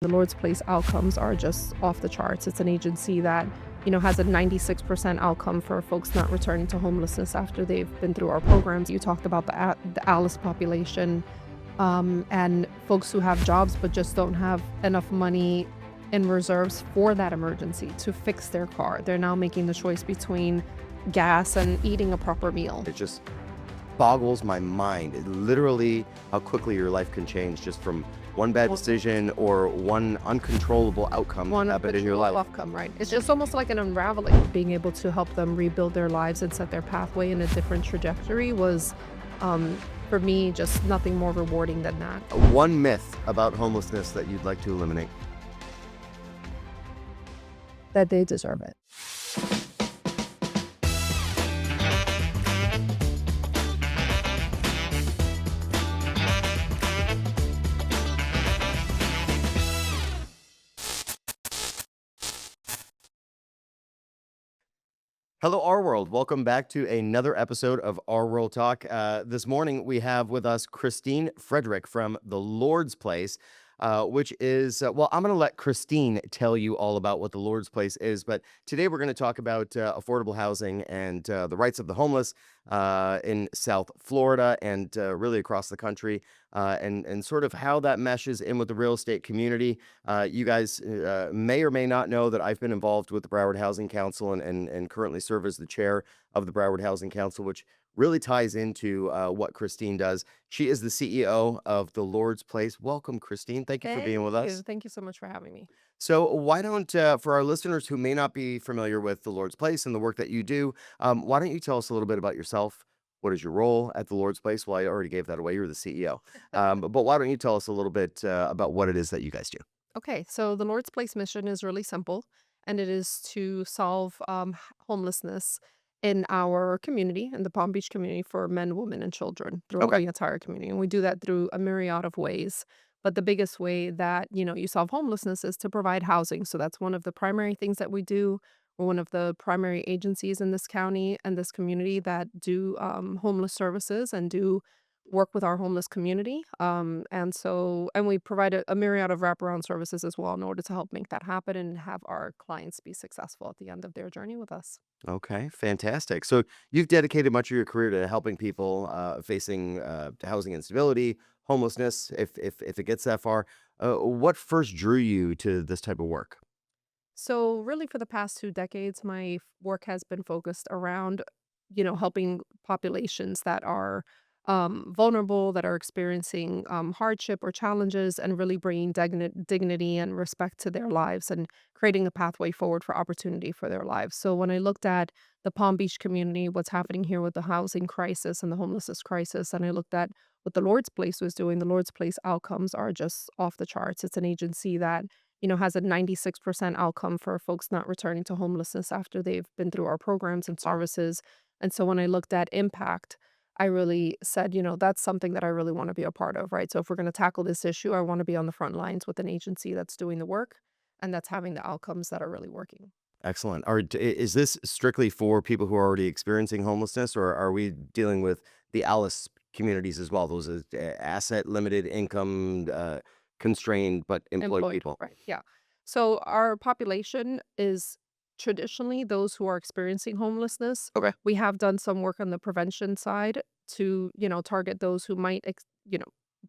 The Lord's Place outcomes are just off the charts. It's an agency that, has a 96% outcome for folks not returning to homelessness after they've been through our programs. You talked about the ALICE population, and folks who have jobs but just don't have enough money in reserves for that emergency to fix their car. They're now making the choice between gas and eating a proper meal. It just boggles my mind. Literally, how quickly your life can change just from one bad decision or one uncontrollable outcome One happened in your life. outcome, right? It's just almost like an unraveling. Being able to help them rebuild their lives and set their pathway in a different trajectory was, for me, just nothing more rewarding than that. One myth about homelessness that you'd like to eliminate. That they deserve it. Hello, RWorld. Welcome back to another episode of RWorld Talk. This morning, we have with us Christine Frederick from the Lord's Place, which is, I'm going to let Christine tell you all about what the Lord's Place is. But today, we're going to talk about affordable housing and the rights of the homeless in South Florida and really across the country, and sort of how that meshes in with the real estate community. You guys may or may not know that I've been involved with the Broward Housing Council and currently serve as the chair of the Broward Housing Council, which really ties into what Christine does. She is the CEO of the Lord's Place. Welcome, Christine. Thank you for being with us. Thank you so much for having me. So why don't, for our listeners who may not be familiar with the Lord's Place and the work that you do, why don't you tell us a little bit about yourself? What is your role at the Lord's Place? Well, I already gave that away. You're the CEO. But why don't you tell us a little bit about what it is that you guys do? Okay, so the Lord's Place mission is really simple, and it is to solve homelessness in our community, in the Palm Beach community, for men, women, and children throughout Okay. the entire community. And we do that through a myriad of ways. But the biggest way that, you solve homelessness is to provide housing. So that's one of the primary things that we do. We're one of the primary agencies in this county and this community that do homeless services and do work with our homeless community. And we provide a myriad of wraparound services as well in order to help make that happen and have our clients be successful at the end of their journey with us. Okay, fantastic. So you've dedicated much of your career to helping people facing housing instability, homelessness, if it gets that far. What first drew you to this type of work? So, really, for the past 2 decades, my work has been focused around, helping populations that are vulnerable, that are experiencing hardship or challenges, and really bringing dignity and respect to their lives and creating a pathway forward for opportunity for their lives. So, when I looked at the Palm Beach community, what's happening here with the housing crisis and the homelessness crisis, and I looked at what the Lord's Place was doing, the Lord's Place outcomes are just off the charts. It's an agency that has a 96% outcome for folks not returning to homelessness after they've been through our programs and services. And so when I looked at impact, I really said, that's something that I really want to be a part of, right? So if we're going to tackle this issue, I want to be on the front lines with an agency that's doing the work and that's having the outcomes that are really working. Excellent. Is this strictly for people who are already experiencing homelessness, or are we dealing with the Alice communities as well? Those are asset limited, income constrained, but employed Employed, people. right? Yeah. So our population is traditionally those who are experiencing homelessness. Okay. We have done some work on the prevention side to, target those who might,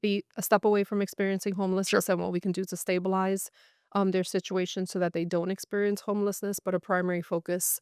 be a step away from experiencing Sure. homelessness and what we can do to stabilize their situation so that they don't experience homelessness. But our primary focus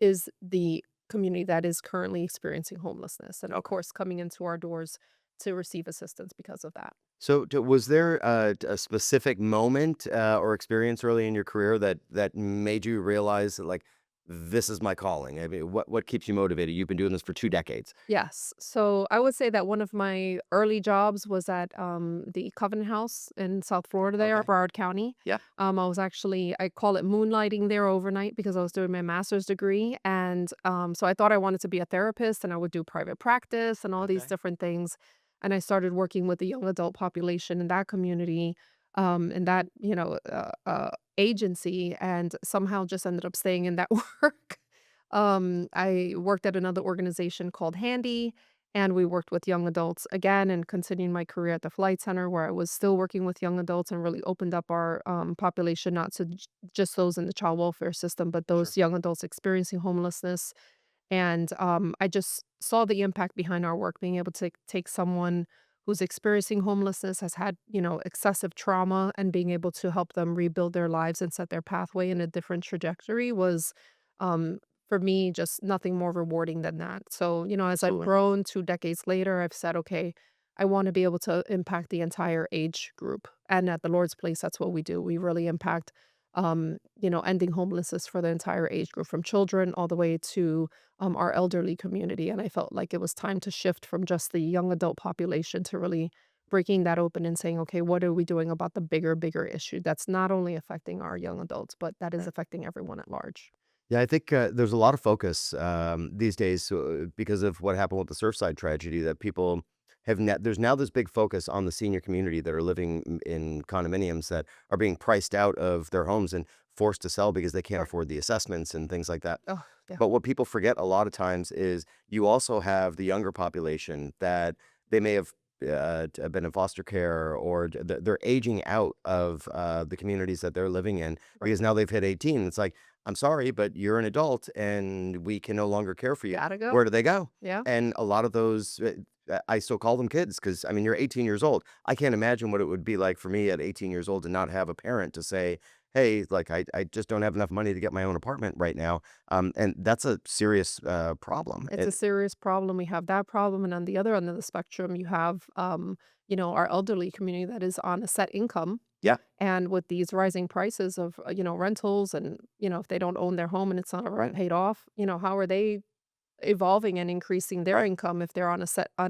is the community that is currently experiencing homelessness. And of Okay. course, coming into our doors to receive assistance because of that. So, was there a specific moment or experience early in your career that made you realize that, like, this is my calling? I mean, what keeps you motivated? You've been doing this for 2 decades. Yes. So I would say that one of my early jobs was at the Covenant House in South Florida there, Okay. Broward County. Yeah. I call it moonlighting there overnight because I was doing my master's degree. And so I thought I wanted to be a therapist and I would do private practice and all these Okay. different things. And I started working with the young adult population in that community, in that, agency, and somehow just ended up staying in that work. I worked at another organization called Handy, And we worked with young adults again and continuing my career at the Flight Center where I was still working with young adults and really opened up our population, not to just those in the child welfare system, but Sure. those young adults experiencing homelessness. And I just saw the impact behind our work, being able to take someone who's experiencing homelessness, has had, excessive trauma, and being able to help them rebuild their lives and set their pathway in a different trajectory was, um, for me, just nothing more rewarding than that. So, as I've Absolutely. grown 2 decades later, I've said, okay, I want to be able to impact the entire age group. And at the Lord's Place, that's what we do. We really impact, ending homelessness for the entire age group, from children all the way to our elderly community. And I felt like it was time to shift from just the young adult population to really breaking that open and saying, okay, what are we doing about the bigger issue that's not only affecting our young adults, but that is affecting everyone at large? Yeah, I think there's a lot of focus these days because of what happened with the Surfside tragedy that people there's now this big focus on the senior community that are living in condominiums that are being priced out of their homes and forced to sell because they can't Right. afford the assessments and things like that. Oh, yeah. But what people forget a lot of times is you also have the younger population that they may have been in foster care or they're aging out of the communities that they're living in Right. because now they've hit 18. It's like, I'm sorry, but you're an adult and we can no longer care for you. Gotta go. Where do they go? Yeah. And a lot of those, I still call them kids because I mean, you're 18 years old. I can't imagine what it would be like for me at 18 years old to not have a parent to say, hey, like, I just don't have enough money to get my own apartment right now. And that's a serious problem. It's a serious problem. We have that problem, and on the other end of the spectrum, you have, our elderly community that is on a set income, Yeah, and with these rising prices of, rentals and, if they don't own their home and it's not already right, paid off, how are they evolving and increasing their right. income if they're on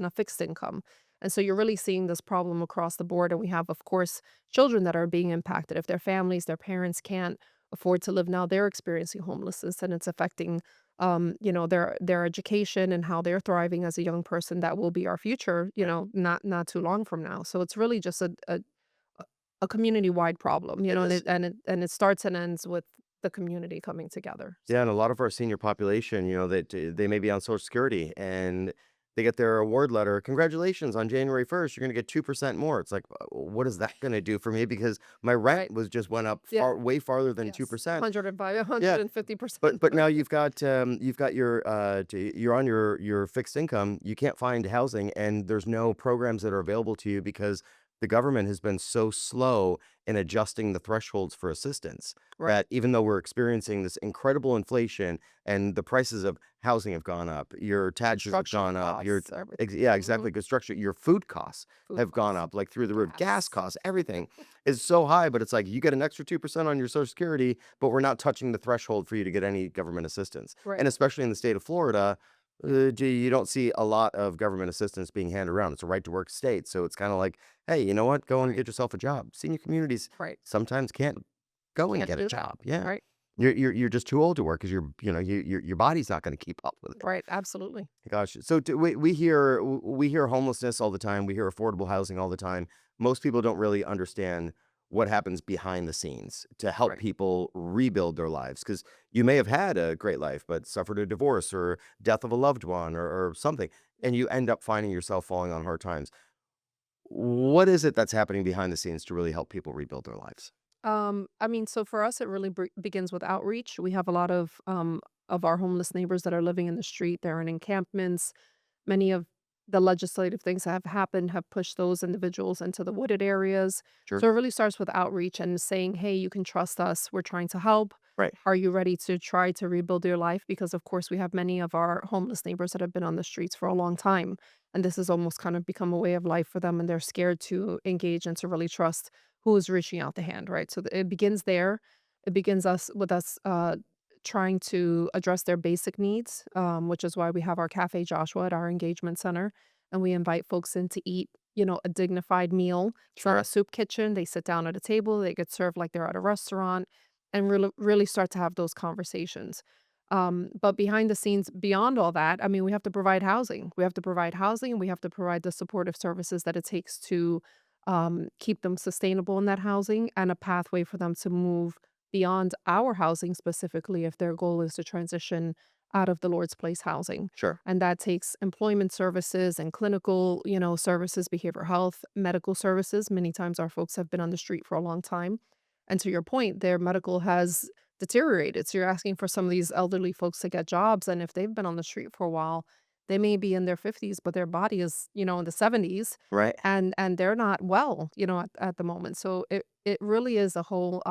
a fixed income? And so you're really seeing this problem across the board. And we have, of course, children that are being impacted. If their families, their parents can't afford to live now, they're experiencing homelessness, and it's affecting their education and how they're thriving as a young person that will be our future, not too long from now. So it's really just a community wide problem, It and is. it starts and ends with the community coming together. Yeah, and a lot of our senior population, that they may be on Social Security and they get their award letter. Congratulations on January 1st, you're going to get 2% more. It's like, what is that going to do for me? Because my rent Right. was just went up Yeah. way farther than Yes. 2%. 105, Yeah. 150%. But now you've got your you're on your fixed income. You can't find housing, and there's no programs that are available to you because the government has been so slow in adjusting the thresholds for assistance Right. that even though we're experiencing this incredible inflation and the prices of housing have gone up, your taxes have Construction gone up, costs, everything. yeah, Mhm. exactly, construction, your food costs Food have gone costs, up like through the roof, gas gas. costs, everything is so high. But it's like you get an extra 2% on your Social Security, but we're not touching the threshold for you to get any government assistance. Right. And especially in the state of Florida, gee, you don't see a lot of government assistance being handed around. It's a right to work state. So it's kind of like, hey, you know what? Go and Right. get yourself a job. Senior communities Right. sometimes can't go and Can't get a do that. job. Yeah. Right. You're just too old to work because your body's not going to keep up with it. Right. Absolutely. Gosh, so we hear homelessness all the time. We hear affordable housing all the time. Most people don't really understand what happens behind the scenes to help Right. people rebuild their lives. Because you may have had a great life, but suffered a divorce or death of a loved one or something, and you end up finding yourself falling on hard times. What is it that's happening behind the scenes to really help people rebuild their lives? I mean, so for us, it really begins with outreach. We have a lot of our homeless neighbors that are living in the street. They're in encampments. Many of the legislative things that have happened have pushed those individuals into the wooded areas. Sure. So it really starts with outreach and saying, hey, you can trust us. We're trying to help. Right. Are you ready to try to rebuild your life? Because, of course, we have many of our homeless neighbors that have been on the streets for a long time. And this has almost kind of become a way of life for them. And they're scared to engage and to really trust who is reaching out the hand, right? So it begins there. It begins us trying to address their basic needs, which is why we have our Cafe Joshua at our engagement center, and we invite folks in to eat, a dignified meal. It's not a Sure. soup kitchen. They sit down at a table. They get served like they're at a restaurant, and really start to have those conversations. But behind the scenes, beyond all that, I mean, we have to provide housing. We have to provide housing, and we have to provide the supportive services that it takes to keep them sustainable in that housing and a pathway for them to move beyond our housing specifically if their goal is to transition out of the Lord's Place housing. Sure. And that takes employment services and clinical, services, behavioral health, medical services. Many times our folks have been on the street for a long time. And to your point, their medical has deteriorated. So you're asking for some of these elderly folks to get jobs. And if they've been on the street for a while, they may be in their 50s, but their body is, in the 70s, Right. and they're not well, at the moment. So it really is a whole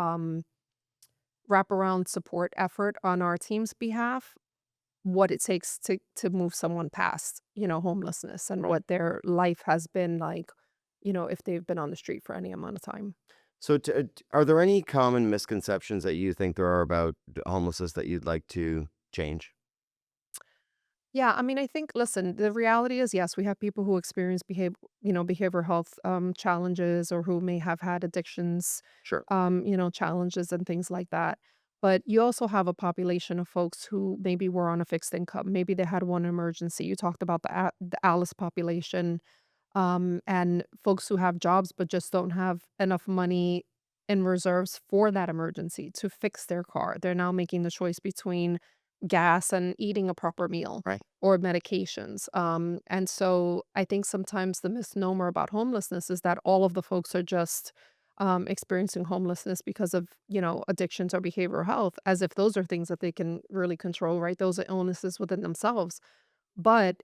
wraparound support effort on our team's behalf, what it takes to move someone past, homelessness and Right. what their life has been like, if they've been on the street for any amount of time. So, are there any common misconceptions that you think there are about homelessness that you'd like to change? Yeah, I mean, I think, listen, the reality is, yes, we have people who experience behavioral health challenges, or who may have had addictions, Sure. challenges and things like that. But you also have a population of folks who maybe were on a fixed income. Maybe they had one emergency. You talked about the Alice population, and folks who have jobs but just don't have enough money in reserves for that emergency to fix their car. They're now making the choice between gas and eating a proper meal, Right. or medications. And so I think sometimes the misnomer about homelessness is that all of the folks are just experiencing homelessness because of, addictions or behavioral health, as if those are things that they can really control, right? Those are illnesses within themselves. But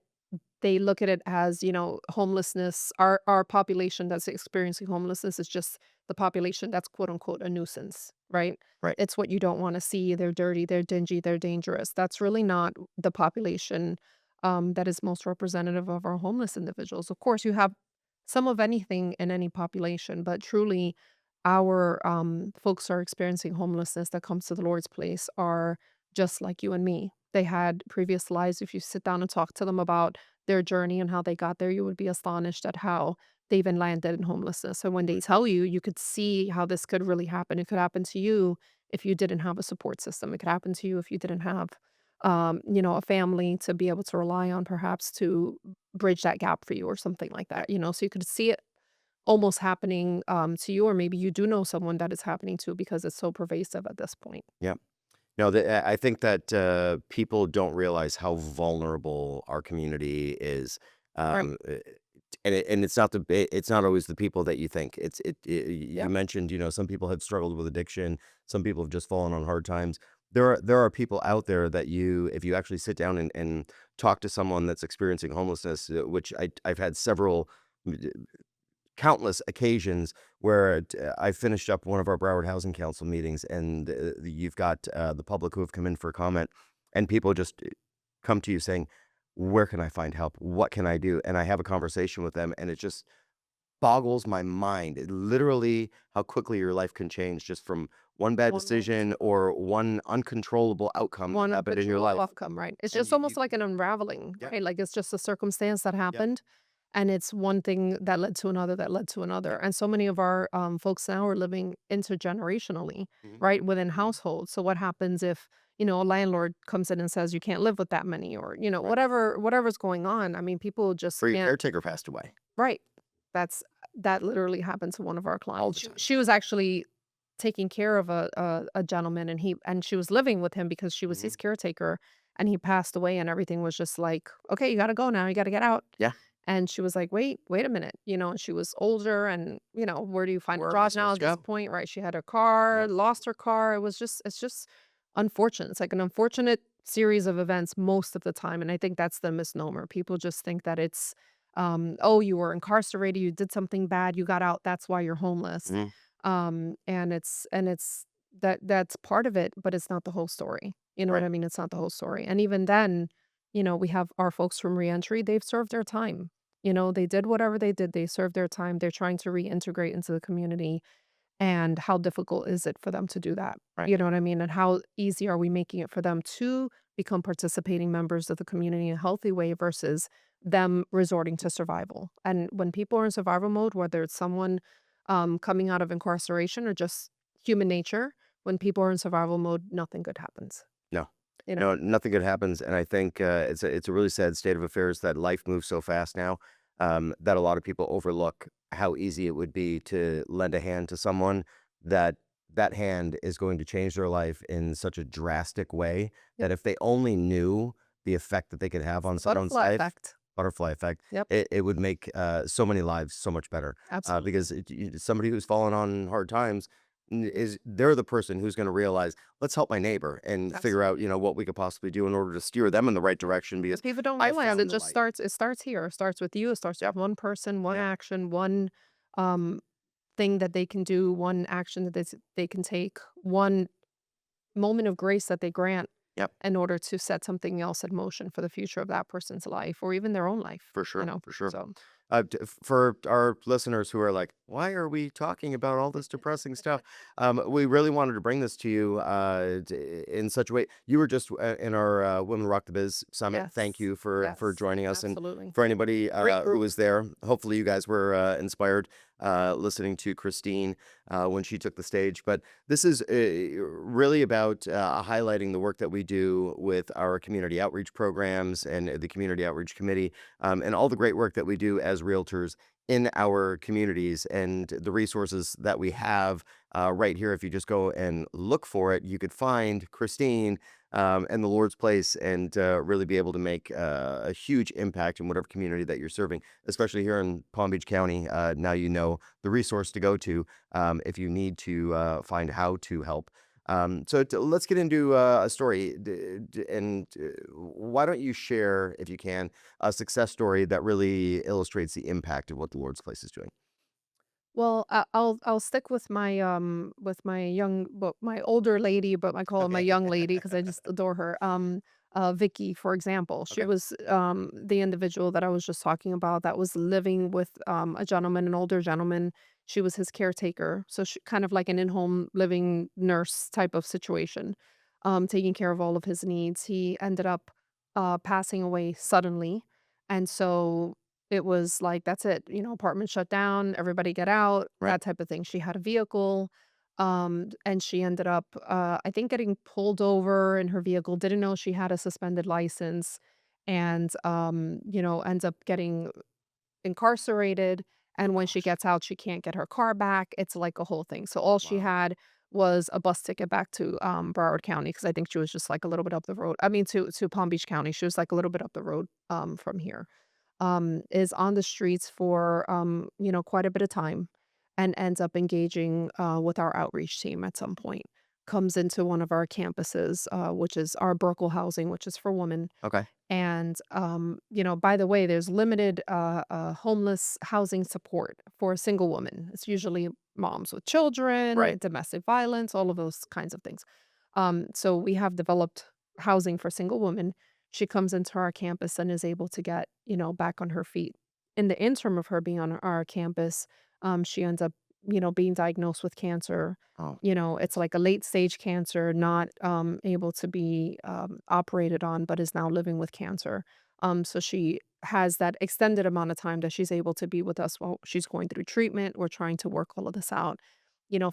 they look at it as, homelessness, our population that's experiencing homelessness is just the population that's quote unquote a nuisance, right? Right. It's what you don't want to see. They're dirty, they're dingy, they're dangerous. That's really not the population that is most representative of our homeless individuals. Of course, you have some of anything in any population, but truly our folks are experiencing homelessness that comes to the Lord's place are just like you and me. They had previous lives. If you sit down and talk to them about their journey and how they got there, you would be astonished at how they even landed in homelessness. So when they tell you, you could see how this could really happen. It could happen to you if you didn't have a support system. It could happen to you if you didn't have, a family to be able to rely on, perhaps to bridge that gap for you or something like Yeah. that. So you could see it almost happening to you, or maybe you do know someone that is happening to, because it's so pervasive at this point. Yeah. No, I think that people don't realize how vulnerable our community is, Right. and it's not it's not always the people that you think. You Yep. mentioned, some people have struggled with addiction, some people have just fallen on hard times. There are people out there that if you actually sit down and talk to someone that's experiencing homelessness, which I've had several countless occasions where I finished up one of our Broward Housing Council meetings, and you've got the public who have come in for comment, and people just come to you saying, "Where can I find help? What can I do?" And I have a conversation with them, and it just boggles my mind. Literally, how quickly your life can change just from one bad One moment. decision or one uncontrollable outcome that One happened in your habitual life. outcome, right? It's And just almost like an unraveling, yeah, right? Like it's just a circumstance that yeah, happened, and it's one thing that led to another that led to yeah. another. And so many of our folks now are living intergenerationally, Mhm, right, within mhm. households. So what happens if, a landlord comes in and says you can't live with that many, or Right. whatever's going on? I mean, people just Or your can't. caretaker passed away Right. That's that literally happened to one of our all clients. the She time. she was actually taking care of a gentleman, and she was living with him because she was Mhm. his caretaker, and he passed away, and everything was just like, "Okay, you gotta go now. You gotta get out." Yeah. And she was like, "Wait a minute." And she was older, and, where do you find a Where am I job now supposed at to this go? point, right? She had her car, Yeah. lost her car. It's just unfortunate. It's like an unfortunate series of events most of the time, and I think that's the misnomer. People just think that it's, "Oh, you were incarcerated, you did something bad, you got out, that's why you're homeless." Mhm. And it's that's part of it, but it's not the whole story. You know what Right. I mean? It's not the whole story. And even then, we have our folks from reentry, they've served their time. They did whatever they did, they served their time, they're trying to reintegrate into the community. And how difficult is it for them to do that? Right. You know what I mean? And how easy are we making it for them to become participating members of the community in a healthy way versus them resorting to survival? And when people are in survival mode, whether it's someone coming out of incarceration or just human nature, when people are in survival mode, nothing good happens. No. You know? No, nothing good happens, and I think, it's a really sad state of affairs that life moves so fast now, that a lot of people overlook how easy it would be to lend a hand to someone that that hand is going to change their life in such a drastic way Yep. that if they only knew the effect that they could have It's on the someone's butterfly life, effect. butterfly effect, Yep. it would make so many lives so much better. Absolutely. Because somebody who's fallen on hard times is they're the person who's going to realize, let's help my neighbor and figure out, Absolutely. what we could possibly do in order to steer them in the right direction. And Because people don't I realize found it the just light. starts here. It starts with you. It starts with Yep. one person, one Yep. action, one um thing that they can do, one action that they can take, one moment of grace that they grant Yep. in order to set something else in motion for the future of that person's life or even their own life, For sure. For sure. So For our listeners who are like, why are we talking about all this depressing stuff? We really wanted to bring this to you in such a way. You were just in our Women Rock the Biz Summit. Thank yes. you for Yes. joining us. And Absolutely. for anybody Great who group. was there, hopefully you guys were inspired listening to Christine when she took the stage. But this is really about highlighting the work that we do with our community outreach programs and the Community Outreach Committee, and all the great work that we do as realtors in our communities and the resources that we have right here. If you just go and look for it, you could find Christine and the Lord's Place and really be able to make a huge impact in whatever community that you're serving, especially here in Palm Beach County. Now you know the resource to go to if you need to find how to help. Let's get into a story. And why don't you share, if you can, a success story that really illustrates the impact of what the Lord's Place is doing? Well, I'll stick with my young but my older lady, but I call her my Okay. young lady because I just adore her. Vicky, for example, she Okay. was the individual that I was just talking about that was living with a gentleman, an older gentleman. She was his caretaker, so she kind of like an in-home living nurse type of situation, taking care of all of his needs. He ended up passing away suddenly, and so it was like, that's it, apartment shut down, everybody get out, Right. that type of thing. She had a vehicle, and she ended up, I think, getting pulled over in her vehicle, didn't know she had a suspended license, and, ends up getting incarcerated. And when she Gosh. gets out, she can't get her car back. It's like a whole thing. So all she Wow. had was a bus ticket back to Broward County because I think she was just like a little bit up the road. I mean, to Palm Beach County. She was like a little bit up the road from here, is on the streets for, quite a bit of time and ends up engaging with our outreach team at some point. Comes into one of our campuses, which is our Burkle housing, which is for women. Okay. And, by the way, there's limited homeless housing support for a single woman. It's usually moms with children, Right. domestic violence, all of those kinds of things. So we have developed housing for single women. She comes into our campus and is able to get, back on her feet. In the interim of her being on our campus, she ends up, being diagnosed with cancer. Oh. It's like a late stage cancer, not able to be operated on, but is now living with cancer. So she has that extended amount of time that she's able to be with us while she's going through treatment. We're trying to work all of this out.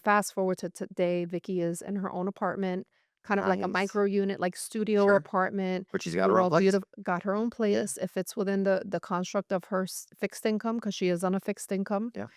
Fast forward to today, Vicky is in her own apartment, kind of like a Nice. micro unit, like studio Sure. apartment. But she's got her We're own all place. beautiful, got her own Yeah. place. If it's within the construct of her fixed income, because she is on a fixed income. Yeah.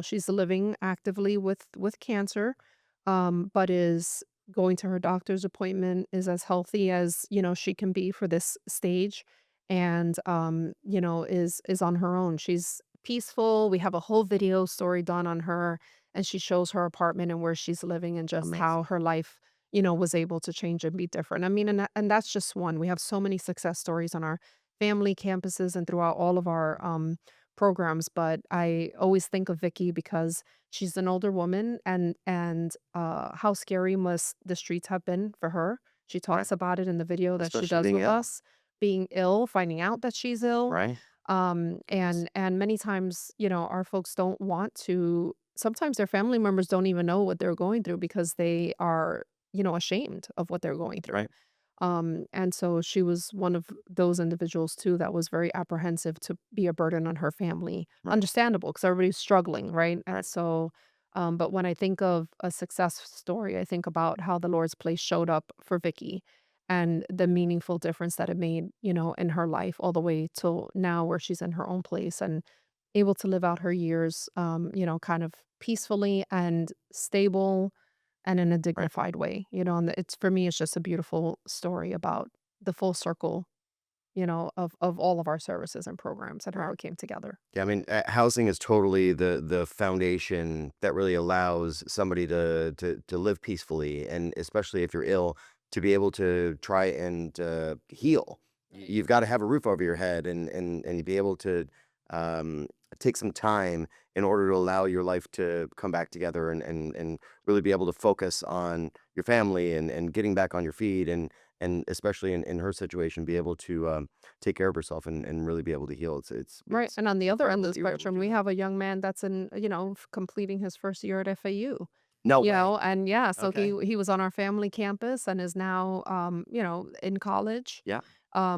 She's living actively with cancer, but is going to her doctor's appointment, is as healthy as, she can be for this stage, and, is on her own. She's peaceful. We have a whole video story done on her, and she shows her apartment and where she's living and just how Amazing. her life, was able to change and be different. I mean, and that's just one. We have so many success stories on our family campuses and throughout all of our programs, but I always think of Vicky because she's an older woman, and how scary must the streets have been for her. She Right. talks about it in the video that she Especially does being with ill. us, being ill, finding out that she's ill. Right. Goodness. And many times, our folks don't want to, sometimes their family members don't even know what they're going through because they are, ashamed of what they're going through. Right. And so she was one of those individuals too that was very apprehensive to be a burden on her family. Right. Understandable because everybody's struggling, right? And Right. so, but when I think of a success story, I think about how the Lord's place showed up for Vicky and the meaningful difference that it made, in her life all the way till now where she's in her own place and able to live out her years, kind of peacefully and stable, and in a Right. dignified way, and it's for me, it's just a beautiful story about the full circle, of all of our services and programs and how Right. it came together. Yeah, I mean, housing is totally the foundation that really allows somebody to live peacefully, and especially if you're ill, to be able to try and heal. You've got to have a roof over your head, and you be able to um, take some time in order to allow your life to come back together, and really be able to focus on your family and getting back on your feet, and especially in her situation, be able to take care of herself and really be able to heal. Right, It's and on the other end incredible of the that you were able to spectrum, do we that. have a young man that's completing his first year at FAU. No way. And yeah, so Okay. he was on our family campus and is now, in college. Yeah.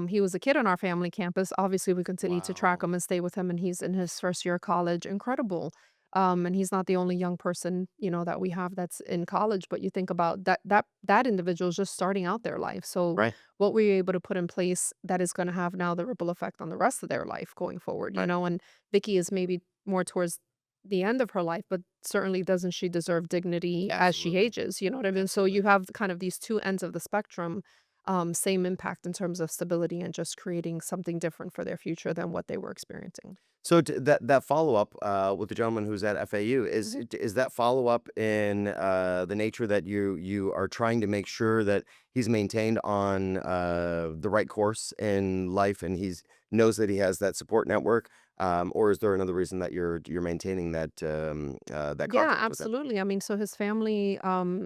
He was a kid on our family campus. Obviously, we continue to track Wow. him and stay with him, and he's in his first year of college. Incredible. And he's not the only young person, that we have that's in college, but you think about that individual is just starting out their life. So Right. what we're able to put in place that is going to have now the ripple effect on the rest of their life going forward, Right. and Vicky is maybe more towards the end of her life, but certainly doesn't she deserve dignity as she Absolutely. ages, you know what I mean? So Absolutely. you have kind of these two ends of the spectrum, same impact in terms of stability and just creating something different for their future than what they were experiencing. So that follow-up, with the gentleman who's at FAU, Mhm. is that follow-up in, the nature that you are trying to make sure that he's maintained on, the right course in life, and he's knows that he has that support network, or is there another reason that you're maintaining that Yeah, contact with him? absolutely. I mean, so his family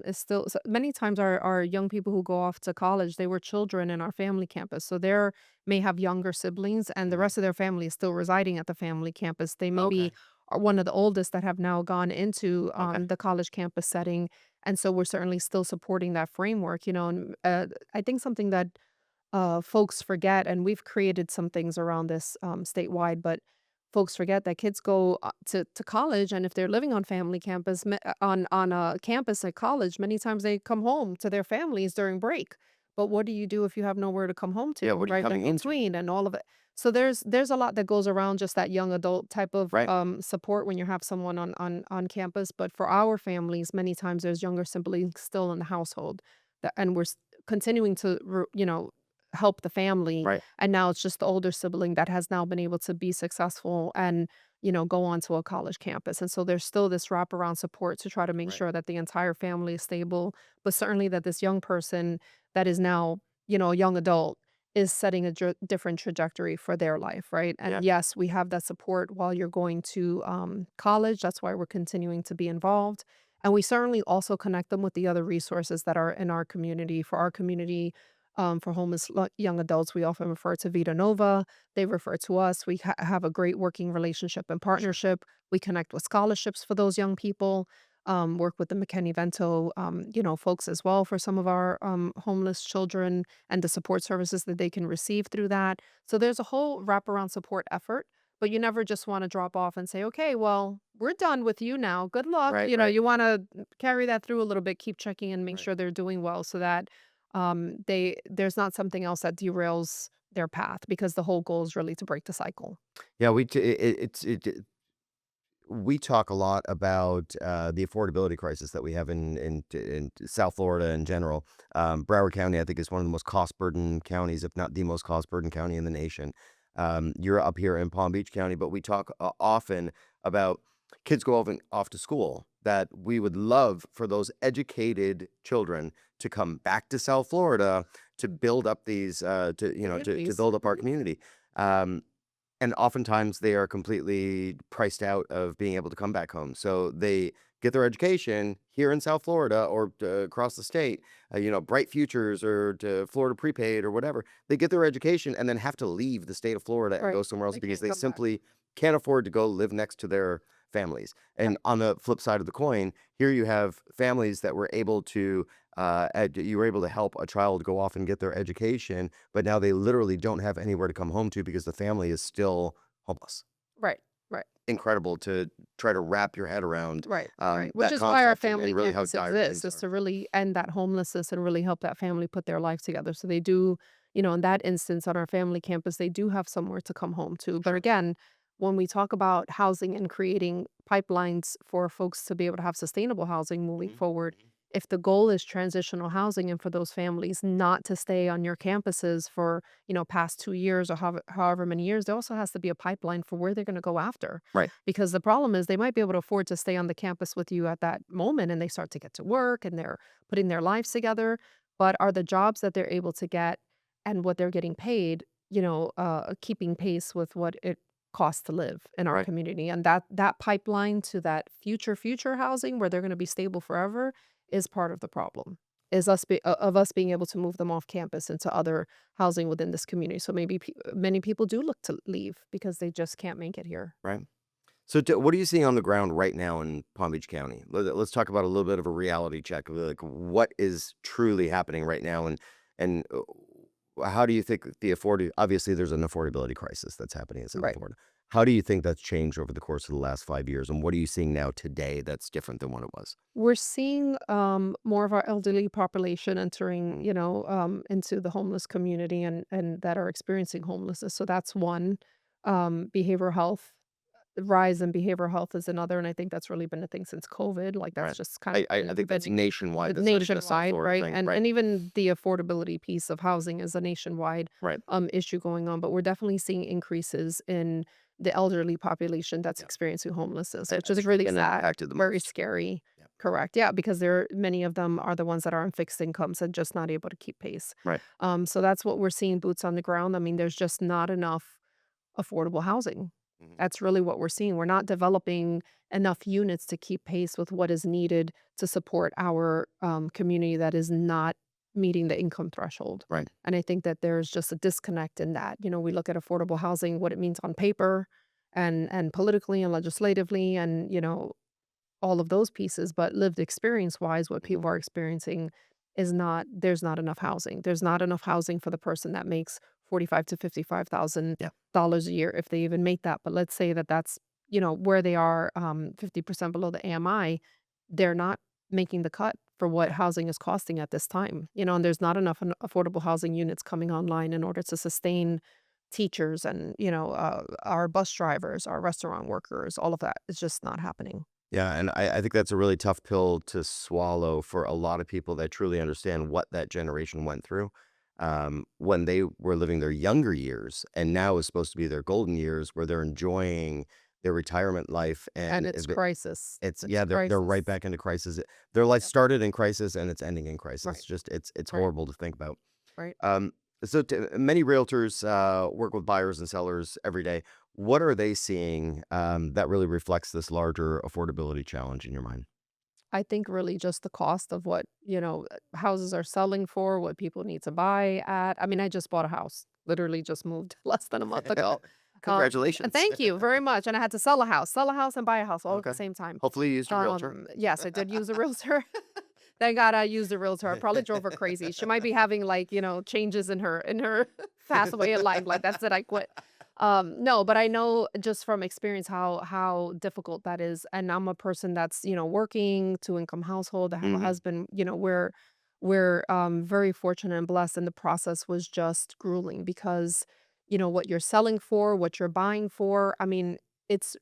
is still so many times our young people who go off to college, they were children in our family campus. So they may have younger siblings and the Mhm. rest of their family is still residing at the family campus. They maybe Okay. are one of the oldest that have now gone into Okay. the college campus setting. And so we're certainly still supporting that framework, and I think something that folks forget, and we've created some things around this statewide, but folks forget that kids go to college, and if they're living on family campus, on a campus at college, many times they come home to their families during break. But what do you do if you have nowhere to come home Yeah, to, what are you right coming in into? between, and all of it? So there's a lot that goes around just that young adult type of Right. support when you have someone on campus. But for our families, many times there's younger siblings still in the household, and we're continuing to help the family, Right. and now it's just the older sibling that has now been able to be successful and, go on to a college campus, and so there's still this wraparound support to try to make Right. sure that the entire family is stable, but certainly that this young person that is now, a young adult is setting a different trajectory for their life, right? Yeah. And yes, we have that support while you're going to college. That's why we're continuing to be involved. And we certainly also connect them with the other resources that are in our community. For our community, for homeless young adults, we often refer to Vita Nova. They refer to us. We have a great working relationship and Sure. partnership. We connect with scholarships for those young people. Work with the McKinney-Vento, folks as well for some of our homeless children and the support services that they can receive through that. So there's a whole wraparound support effort, but you never just want to drop off and say, okay, well, we're done with you now. Good luck. Right. Right. You want to carry that through a little bit, keep checking and make Right. sure they're doing well so that there's not something else that derails their path because the whole goal is really to break the cycle. Yeah, we talk a lot about the affordability crisis that we have in South Florida in general. Broward County, I think, is one of the most cost burdened counties, if not the most cost burdened county in the nation. You're up here in Palm Beach County, but we talk often about kids go off to school. That we would love for those educated children to come back to South Florida to build up these, to Communities. build up our Mhm. community. Um, and oftentimes they are completely priced out of being able to come back home. So they get their education here in South Florida or across the state, Bright Futures or to Florida Prepaid or whatever. They get their education and then have to leave the state of Florida and Right. go somewhere else They because can't they come back. simply can't afford to go live next to their families. And Right. on the flip side of the coin, here you have families that were able to you were able to help a child go off and get their education, but now they literally don't have anywhere to come home to because the family is still homeless. Right. Right. Incredible to try to wrap your head around Right, right, which that is why our concept and family really how campus dire exists, things is are. to really end that homelessness and really help that family put their life together. So they do, in that instance on our family campus, they do have somewhere to come home to. But Sure. again, when we talk about housing and creating pipelines for folks to be able to have sustainable housing moving Mhm. forward, Mhm. if the goal is transitional housing and for those families not to stay on your campuses for, past 2 years or however many years, there also has to be a pipeline for where they're going to go after. Right. Because the problem is they might be able to afford to stay on the campus with you at that moment and they start to get to work and they're putting their lives together. But are the jobs that they're able to get and what they're getting paid, keeping pace with what it costs to live in our Right. community? And that pipeline to that future housing where they're going to be stable forever is part of the problem. Is of us being able to move them off campus into other housing within this community. So maybe many people do look to leave because they just can't make it here. Right. So, what are you seeing on the ground right now in Palm Beach County? Let's talk about a little bit of a reality check of like what is truly happening right now, and how do you think obviously there's an affordability crisis that's happening in South Right. Florida. How do you think that's changed over the course of the last 5 years, and what are you seeing now today that's different than what it was? We're seeing more of our elderly population entering, Mm. into the homeless community and that are experiencing homelessness. So that's one. Behavioral health, the rise in behavioral health is another, and I think that's really been a thing since COVID. Like that's Right. just kind I of think that's been nationwide. That's not even a South nationwide, Florida right? thing. And Right. and even the affordability piece of housing is a nationwide Right. issue going on. But we're definitely seeing increases in the elderly population that's Yeah. experiencing homelessness, I which is think they've really been sad, impacted the very most. scary. Yeah. Correct. Yeah, because many of them are the ones that are on fixed incomes and just not able to keep pace. Right. So that's what we're seeing boots on the ground. I mean, there's just not enough affordable housing. Mhm. That's really what we're seeing. We're not developing enough units to keep pace with what is needed to support our community that is not meeting the income threshold. Right. And I think that there's just a disconnect in that. We look at affordable housing, what it means on paper and politically and legislatively and, all of those pieces, but lived experience wise, what Mhm. people are experiencing is not there's not enough housing. There's not enough housing for the person that makes 45 to Yeah. $55,000 a year if they even make that. But let's say that that's, where they are 50% below the AMI, they're not making the cut for what Yeah. housing is costing at this time. And there's not enough affordable housing units coming online in order to sustain teachers and, our bus drivers, our restaurant workers, all of that is just not happening. Yeah, and I think that's a really tough pill to swallow for a lot of people that truly understand what that generation went through when they were living their younger years, and now is supposed to be their golden years where they're enjoying their retirement life, And and it's crisis. it's It's yeah, they're right crisis. back into crisis. Their life Yep. started in crisis and it's ending in crisis. Right. Just it's Right. horrible to think about. Right. Um, many realtors work with buyers and sellers every day. What are they seeing that really reflects this larger affordability challenge in your mind? I think really just the cost of what, houses are selling for, what people need to buy at. I mean, I just bought a house, literally just moved less than a month ago. Congratulations. Thank you very much. And I had to sell a house and buy a house all at the Okay. same time. Hopefully you used a realtor. Yes, I did use a realtor. Thank God I used a realtor. I probably drove her crazy. She might be having like, changes in her fast way of life. Like that's it. I quit. No, but I know just from experience how difficult that is. And I'm a person that's, working, two-income household. I have a Mhm. husband, we're very fortunate and blessed. And the process was just grueling because, what you're selling for, what you're buying for. I mean, it's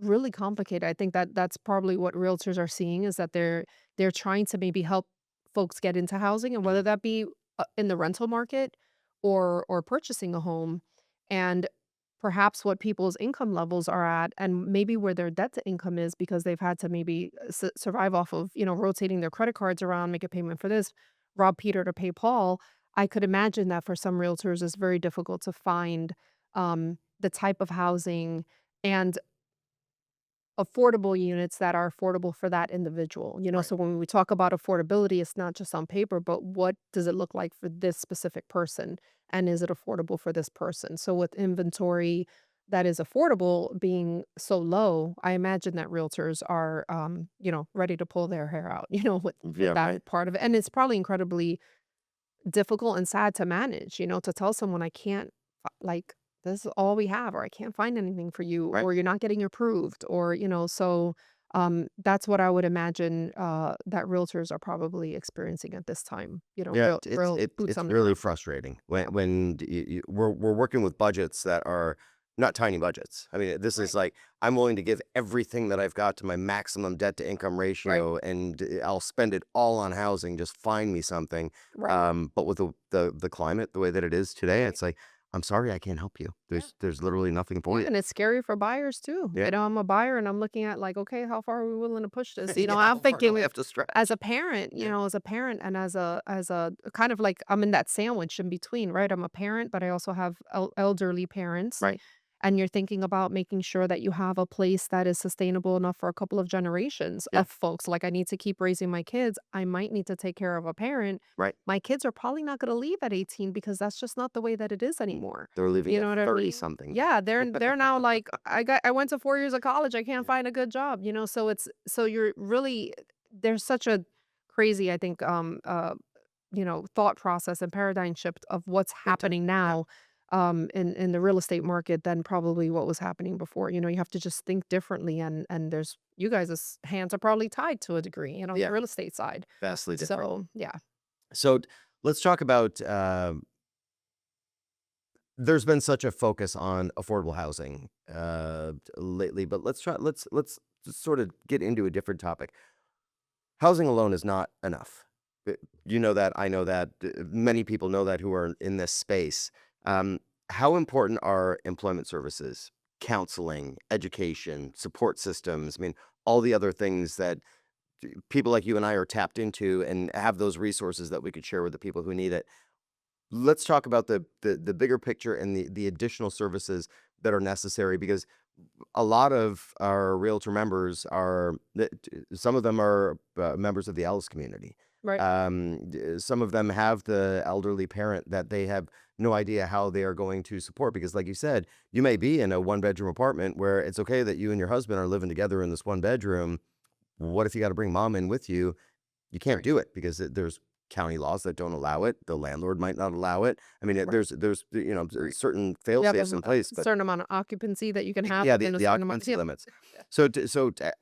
really complicated. I think that that's probably what realtors are seeing is that they're trying to maybe help folks get into housing and whether Mhm. that be in the rental market or purchasing a home and perhaps what people's income levels are at and maybe where their debt to income is because they've had to maybe survive off of, rotating their credit cards around, make a payment for this, rob Peter to pay Paul. I could imagine that for some realtors it's very difficult to find the type of housing and affordable units that are affordable for that individual. Right. So when we talk about affordability, it's not just on paper, but what does it look like for this specific person? And is it affordable for this person? So with inventory that is affordable being so low, I imagine that realtors are, ready to pull their hair out, with Yeah, that right. part of it. And it's probably incredibly difficult and sad to manage, to tell someone I can't like this is all we have or I can't find anything for you Right. or you're not getting approved or so that's what I would imagine that realtors are probably experiencing at this time, Yeah, real boots it's on the really ground. frustrating Yeah. when we're working with budgets that are not tiny budgets. I mean, this is Right. like, I'm willing to give everything that I've got to my maximum debt to income Right. ratio, and I'll spend it all on housing. Just find me something. Right. But with the climate the way that it is today, Right. it's like, I'm sorry, I can't help you. Yeah. There's literally nothing for Yeah, you. and it's scary for buyers too. Yeah. I'm a buyer and I'm looking at like, okay, how far are we willing to push this? Yeah. I'm How far do I thinking have to as stretch? a parent, Yeah. as a parent and as a kind of like I'm in that sandwich in between, right? I'm a parent, but I also have elderly parents. Right. And you're thinking about making sure that you have a place that is sustainable enough for a couple of generations Yeah. of folks. Like I need to keep raising my kids. I might need to take care of a parent. Right. My kids are probably not going to leave at 18 because that's just not the way that it is anymore. They're leaving You at know what I 30 mean? something. Yeah, they're now like I went to 4 years of college. I can't Yeah. find a good job, so so you're really there's such a crazy, I think, thought process and paradigm shift of what's Big time. happening Yeah. now in the real estate market than probably what was happening before. You have to just think differently, and there's you guys' hands are probably tied to a degree, the Yeah. real estate side. Vastly different. So yeah. So let's talk about there's been such a focus on affordable housing lately, but let's just sort of get into a different topic. Housing alone is not enough. You know that, I know that, many people know that who are in this space. How important are employment services, counseling, education, support systems? I mean, all the other things that people like you and I are tapped into and have those resources that we could share with the people who need it. Let's talk about the bigger picture and the additional services that are necessary, because a lot of our realtor members are some of them are members of the Ellis community. Right. Some of them have the elderly parent that they have no idea how they are going to support, because like you said, you may be in a one bedroom apartment where it's okay that you and your husband are living together in this one bedroom. What if you got to bring mom in with you? You can't Right. do it because there's county laws that don't allow it. The landlord might not allow it. I mean, Right. there's Right. certain fail You have safes in place, a but certain amount of occupancy that you can have yeah, within a the certain amount. occupancy Yep. limits.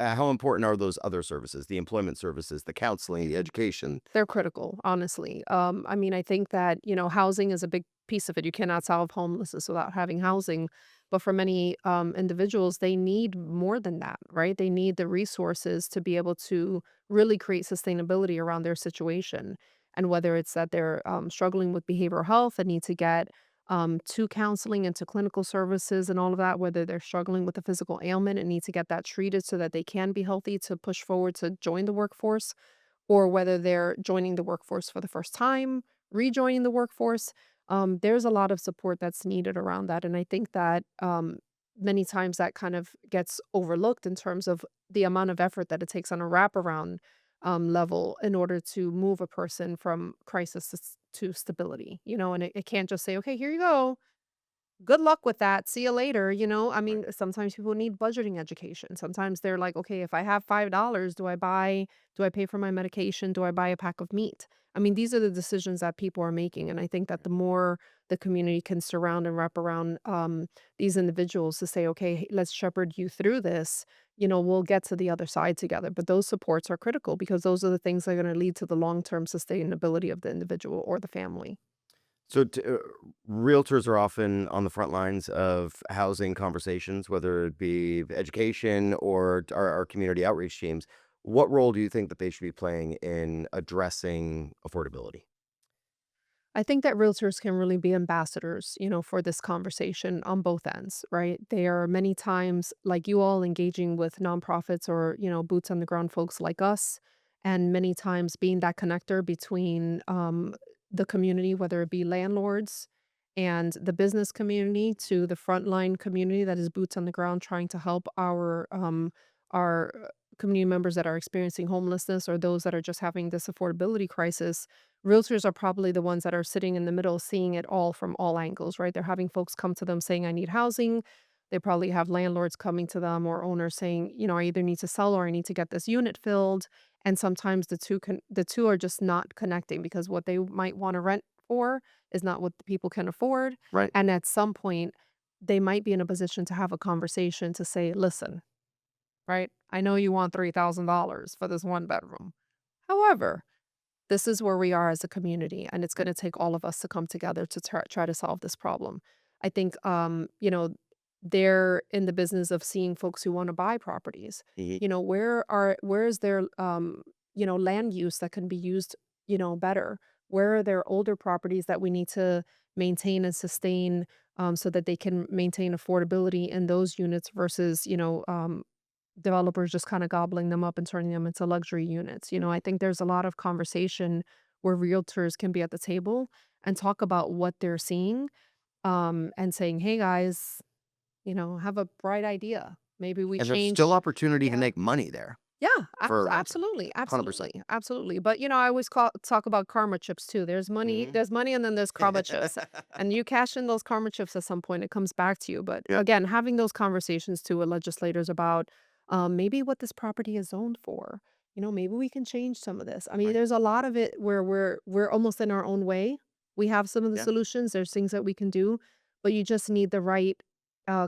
Yeah. How important are those other services? The employment services, the counseling, the education. They're critical, honestly. I mean, I think that, housing is a big piece of it. You cannot solve homelessness without having housing. But for many individuals, they need more than that, right? They need the resources to be able to really create sustainability around their situation. And whether it's that they're struggling with behavioral health and need to get to counseling and to clinical services and all of that, whether they're struggling with a physical ailment and need to get that treated so that they can be healthy to push forward to join the workforce, or whether they're joining the workforce for the first time, rejoining the workforce. There's a lot of support that's needed around that. And I think that many times that kind of gets overlooked in terms of the amount of effort that it takes on a wraparound level in order to move a person from crisis to stability, and it can't just say, okay, here you go. Good luck with that. See you later. I Right. mean, sometimes people need budgeting education. Sometimes they're like, okay, if I have $5, do I pay for my medication? Do I buy a pack of meat? I mean, these are the decisions that people are making. And I think that the more the community can surround and wrap around these individuals to say, okay, hey, let's shepherd you through this, we'll get to the other side together. But those supports are critical because those are the things that are going to lead to the long term sustainability of the individual or the family. So, realtors are often on the front lines of housing conversations, whether it be education or our community outreach teams. What role do you think that they should be playing in addressing affordability? I think that realtors can really be ambassadors, for this conversation on both ends, right? They are many times like you all engaging with nonprofits or, boots on the ground folks like us, and many times being that connector between the community, whether it be landlords and the business community to the frontline community that is boots on the ground trying to help our community members that are experiencing homelessness or those that are just having this affordability crisis. Realtors are probably the ones that are sitting in the middle, seeing it all from all angles, right? They're having folks come to them saying, I need housing. They probably have landlords coming to them or owners saying, I either need to sell or I need to get this unit filled. And sometimes the two are just not connecting because what they might want to rent for is not what the people can afford. Right. And at some point, they might be in a position to have a conversation to say, listen, right? I know you want $3,000 for this one bedroom. However, this is where we are as a community, and it's gonna take all of us to come together to try to solve this problem. I think, they're in the business of seeing folks who want to buy properties. Mhm. Where is their land use that can be used, better? Where are their older properties that we need to maintain and sustain, so that they can maintain affordability in those units versus, developers just kind of gobbling them up and turning them into luxury units. I think there's a lot of conversation where realtors can be at the table and talk about what they're seeing, and saying, "Hey guys, have a bright idea. Maybe we And there's still change." opportunity to Yeah. make money there Yeah, for a renter. absolutely, 100%. absolutely, absolutely. But I always talk about karma chips too. Mhm. There's money, and then there's karma chips. And you cash in those karma chips at some point, it comes back to you. But Yep. again, having those conversations too with legislators about, maybe what this property is zoned for. Maybe we can change some of this. I mean, Right. there's a lot of it where we're almost in our own way. We have some of the Yeah. solutions. There's things that we can do, but you just need the right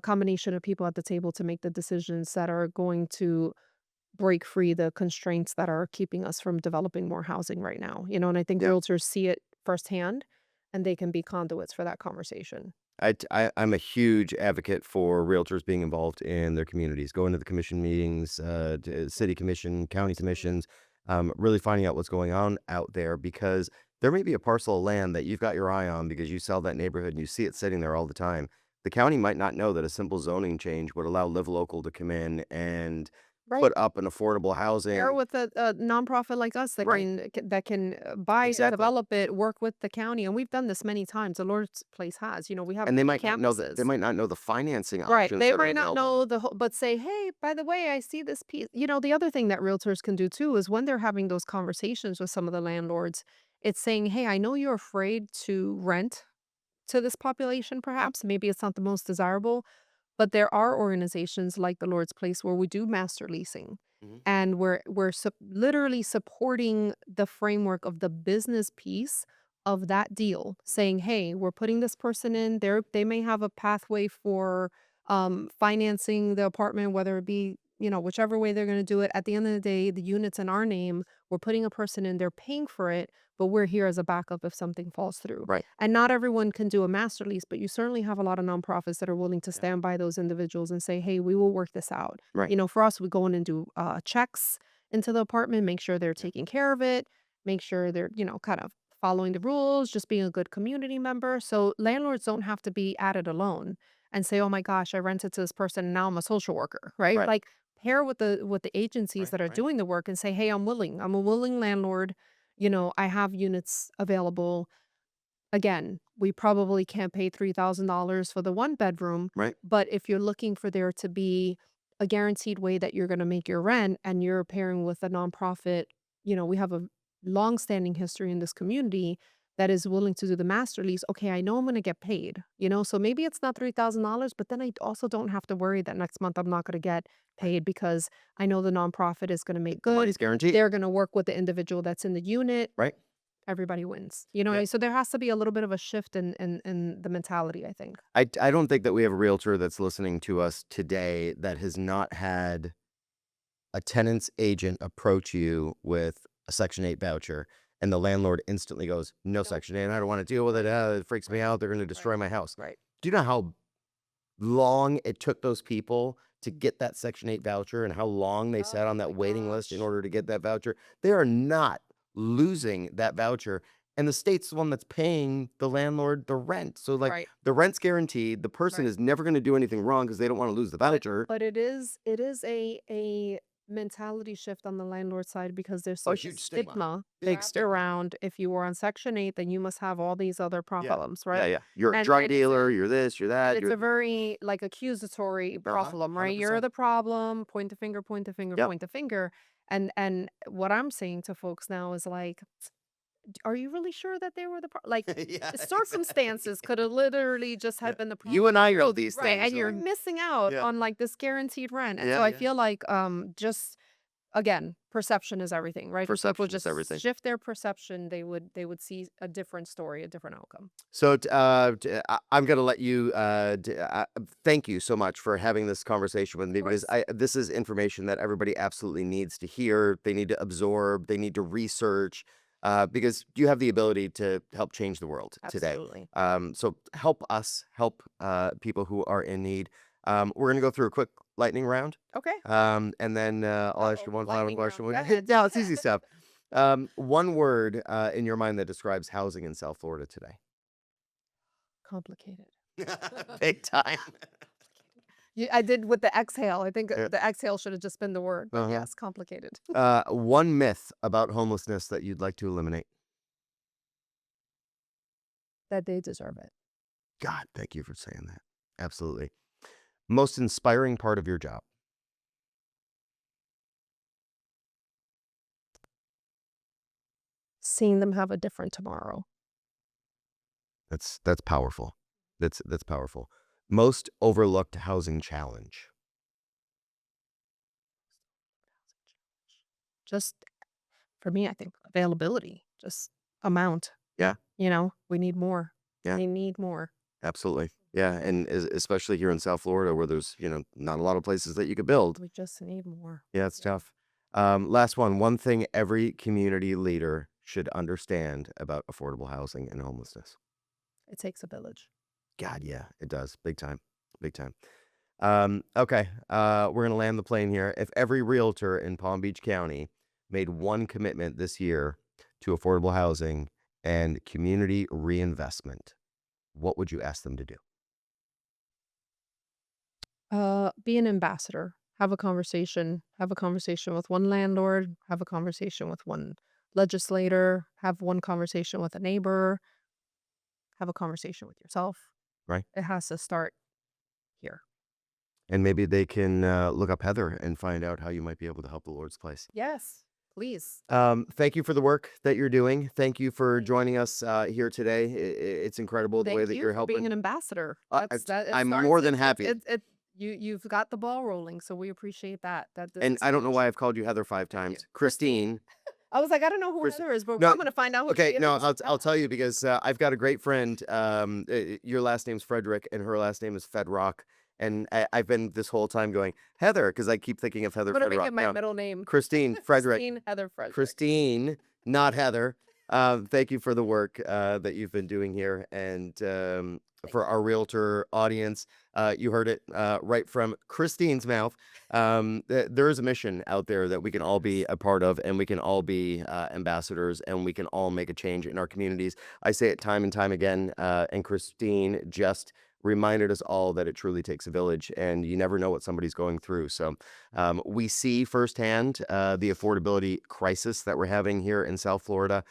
combination of people at the table to make the decisions that are going to break free the constraints that are keeping us from developing more housing right now. And I think Yeah. realtors see it firsthand, and they can be conduits for that conversation. I'm a huge advocate for realtors being involved in their communities, going to the commission meetings, Yep, city commission, county absolutely. commissions, really finding out what's going on out there because there may be a parcel of land that you've got your eye on because you sell that neighborhood and you see it sitting there all the time. The county might not know that a simple zoning change would allow Live Local to come in and Right. put up an affordable Pair housing. with a nonprofit like us that Right. can buy, Exactly. develop it, work with the county, and we've done this many times. The Lord's Place has. We have And they campuses. might not know the financing Right. options They that are might not available. know the whole, but say, "Hey, by the way, I see this piece." The other thing that realtors can do too is when they're having those conversations with some of the landlords, it's saying, "Hey, I know you're afraid to rent to this population, Yep. perhaps. Maybe it's not the most desirable, but there are organizations like the Lord's Place where we do master leasing, Mhm. and we're literally supporting the framework of the business piece of that deal, Mhm. saying, "Hey, we're putting this person in. They may have a pathway for financing the apartment, whether it be." Whichever way they're going to do it. At the end of the day, the unit's in our name. We're putting a person in, they're paying for it, but we're here as a backup if something falls through. Right. And not everyone can do a master lease, but you certainly have a lot of nonprofits that are willing to Yeah. stand by those individuals and say, "Hey, we will work this out." Right. For us, we go in and do checks into the apartment, make sure they're Yeah. taking care of it, make sure they're, kind of following the rules, just being a good community member. So landlords don't have to be at it alone and say, "Oh my gosh, I rented to this person and now I'm a social worker," right? Right. Like pair with the agencies Right. that are Right. doing the work and say, "Hey, I'm willing. I'm a willing landlord. I have units available." Again, we probably can't pay $3,000 for the one bedroom, Right. but if you're looking for there to be a guaranteed way that you're gonna make your rent and you're pairing with a nonprofit, we have a long-standing history in this community that is willing to do the master lease. Okay, I know I'm gonna get paid, so maybe it's not $3,000, but then I also don't have to worry that next month I'm not gonna get Right. paid because I know the nonprofit is gonna make The good. money's guaranteed. They're gonna work with the individual that's in the unit. Right. Everybody wins. Yeah. So there has to be a little bit of a shift in the mentality, I think. I don't think that we have a realtor that's listening to us today that has not had a tenant's agent approach you with a Section 8 voucher, and the landlord instantly goes, "No Nope. Section 8, I don't wanna deal with it, Right. it freaks me Right. out, they're gonna Right. destroy my house." Right. Do you know how long it took those people to get that Section 8 voucher and how long they sat Oh on my that waiting list in gosh. order to get that voucher? They are not losing that voucher, and the state's the one that's paying the landlord the rent. So, like, Right. the rent's guaranteed, the person Right. is never gonna do anything wrong because they don't wanna lose the But voucher. it is a mentality shift on the landlord side because there's A such a huge stigma. stigma Big wrapped stigma. around if you were on Section 8, then you must have all these other Yeah. problems, Yeah, right? yeah. You're a And drug and it's dealer, a you're this, you're and that, it's you're a very, like, accusatory uh-huh, problem, right? You're 100%. the problem, point the finger, point the finger, Yep. point the finger. And what I'm saying to folks now is like, are you really sure that they were like, Yeah, exactly. circumstances could have literally just Yeah. had been the You problem. and I know these Right, things, and you're like missing out yeah. on, like, this guaranteed rent, and so Yeah, I yeah. feel like, just again, perception is everything, right? If people Perception is just everything. shift their perception, they would see a different story, a different outcome. So, I'm gonna let you, thank you so much for having this conversation with Of me because course. this is information that everybody absolutely needs to hear. They need to absorb. They need to research, because you have the ability to help change the world today. Absolutely. So help us, help people who are in need. We're gonna go through a quick lightning round. Okay. And then I'll ask you one final Lightning question. round. Go ahead. Yeah, it's easy stuff. One word in your mind that describes housing in South Florida today. Complicated. Big time. I did with the exhale. I think Yeah. the exhale should have just been the word. But Uh-huh. yes, complicated. One myth about homelessness that you'd like to eliminate. That they deserve it. God, thank you for saying that. Absolutely. Most inspiring part of your job. Seeing them have a different tomorrow. That's powerful. That's powerful. Most overlooked housing challenge. Just for me, I think availability, just amount. Yeah, We need more. yeah, They need more. absolutely. Yeah, and especially here in South Florida where there's, not a lot of places that you could build. We just need more. Yeah, it's tough. Last one. One thing every community leader should understand about affordable housing and homelessness. It takes a village. God, yeah, it does. Big time. Big time. Okay. We're gonna land the plane here. If every realtor in Palm Beach County made one commitment this year to affordable housing and community reinvestment, what would you ask them to do? Be an ambassador. Have a conversation. Have a conversation with one landlord. Have a conversation with one legislator. Have one conversation with a neighbor. Have a conversation with yourself. Right. It has to start here. And maybe they can look up Heather and find out how you might be able to help the Lord's Place. Yes, please. Thank you for the work that you're doing. Thank you for Thank you. joining us here today. It's incredible the way Thank that you you're for being helping. an ambassador. I- It I'm starts. more than happy. You've got the ball rolling, so we appreciate that. This And is I don't know huge. why I've called you Heather 5 times. Christine. I was like, I don't know who Chris- Heather is, but No, I'm gonna find out who Okay, she no, is. I'll tell you because I've got a great friend. Your last name's Frederick, and her last name is Fedrock. And I've been this whole time going Heather because I keep thinking of Heather I'm gonna make Fedrock. it my No, middle name. Christine Frederick. Christine Heather Frederick. Christine, not Heather. Thank you for the work that you've been doing here, and for our realtor audience, you heard it right from Christine's mouth. There is a mission out there that we can all be a part of, and we can all be ambassadors, and we can all make a change in our communities. I say it time and time again, and Christine just reminded us all that it truly takes a village, and you never know what somebody's going through. So we see firsthand the affordability crisis that we're having here in South Florida.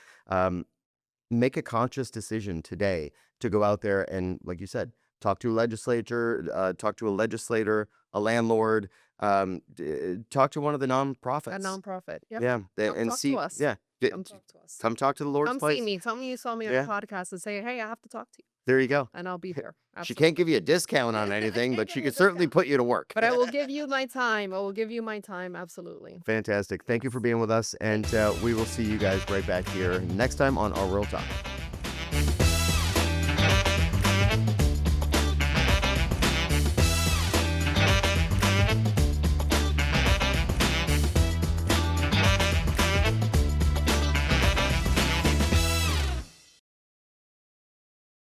Make a conscious decision today to go out there and, like you said, talk to a legislator, a landlord, talk to one of the A nonprofits. nonprofit. Yep. Yeah, Come and talk see, to us. yeah, Come talk to us. come talk to the Lord's Come Place. see me. Tell me you saw me on Yeah. a podcast and say, hey, I have to talk to you. There you go. And I'll be there. She Absolutely. can't give you a discount on anything, Can't but give she me a could certainly discount. put you to work. But I will give you my time. I will give you my time. Absolutely. Fantastic. Thank you for being with us, and we will see you guys right back here next time on Our World Talk.